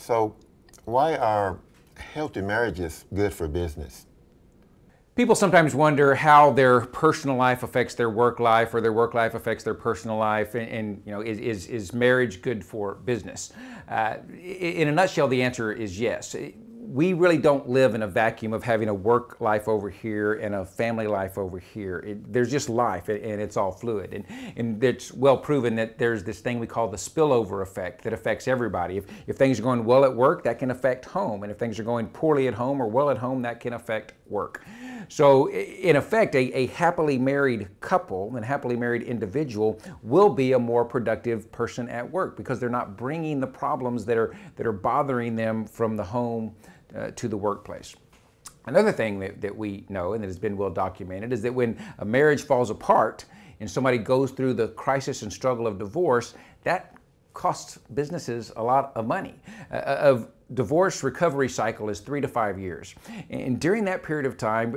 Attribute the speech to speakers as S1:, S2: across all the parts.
S1: So, why are healthy marriages good for business?
S2: People sometimes wonder how their personal life affects their work life, or their work life affects their personal life, and is marriage good for business? In a nutshell, the answer is yes. We really don't live in a vacuum of having a work life over here and a family life over here. There's just life, and it's all fluid. And it's well proven that there's this thing we call the spillover effect that affects everybody. If things are going well at work, that can affect home. And if things are going poorly at home or well at home, that can affect work. So in effect, a happily married couple and happily married individual will be a more productive person at work because they're not bringing the problems that are bothering them from the home to the workplace. Another thing that we know and that has been well documented is that when a marriage falls apart and somebody goes through the crisis and struggle of divorce, that costs businesses a lot of money. A divorce recovery cycle is 3 to 5 years. And during that period of time,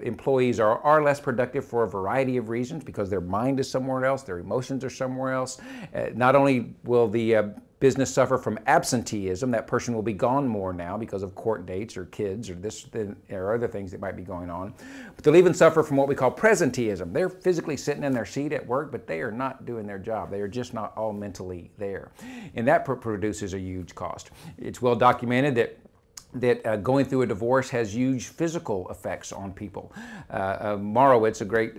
S2: employees are less productive for a variety of reasons because their mind is somewhere else, their emotions are somewhere else. Not only will the business suffer from absenteeism, that person will be gone more now because of court dates or kids or other things that might be going on. But they'll even suffer from what we call presenteeism. They're physically sitting in their seat at work, but they are not doing their job. They are just not all mentally there. And that produces a huge cost. It's well documented that going through a divorce has huge physical effects on people. Morowitz, a great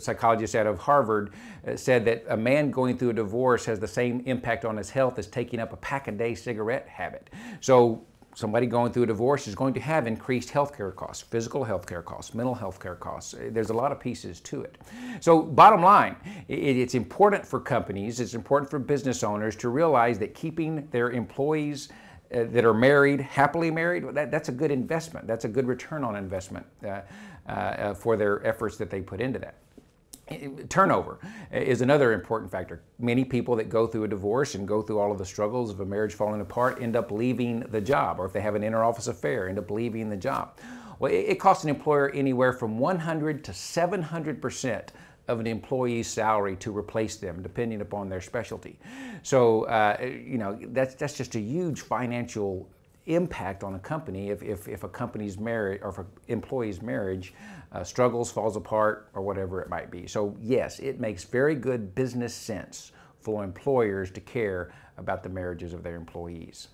S2: psychologist out of Harvard, said that a man going through a divorce has the same impact on his health as taking up a pack-a-day cigarette habit. So somebody going through a divorce is going to have increased healthcare costs, physical healthcare costs, mental healthcare costs. There's a lot of pieces to it. So bottom line, it's important for companies, it's important for business owners to realize that keeping their employees that are married, happily married, that's a good investment. That's a good return on investment for their efforts that they put into that. Turnover is another important factor. Many people that go through a divorce and go through all of the struggles of a marriage falling apart end up leaving the job, or if they have an inter-office affair, end up leaving the job. Well, it costs an employer anywhere from 100 to 700% of an employee's salary to replace them, depending upon their specialty. So, that's just a huge financial impact on a company if a company's marriage or if an employee's marriage struggles, falls apart, or whatever it might be. So yes, it makes very good business sense for employers to care about the marriages of their employees.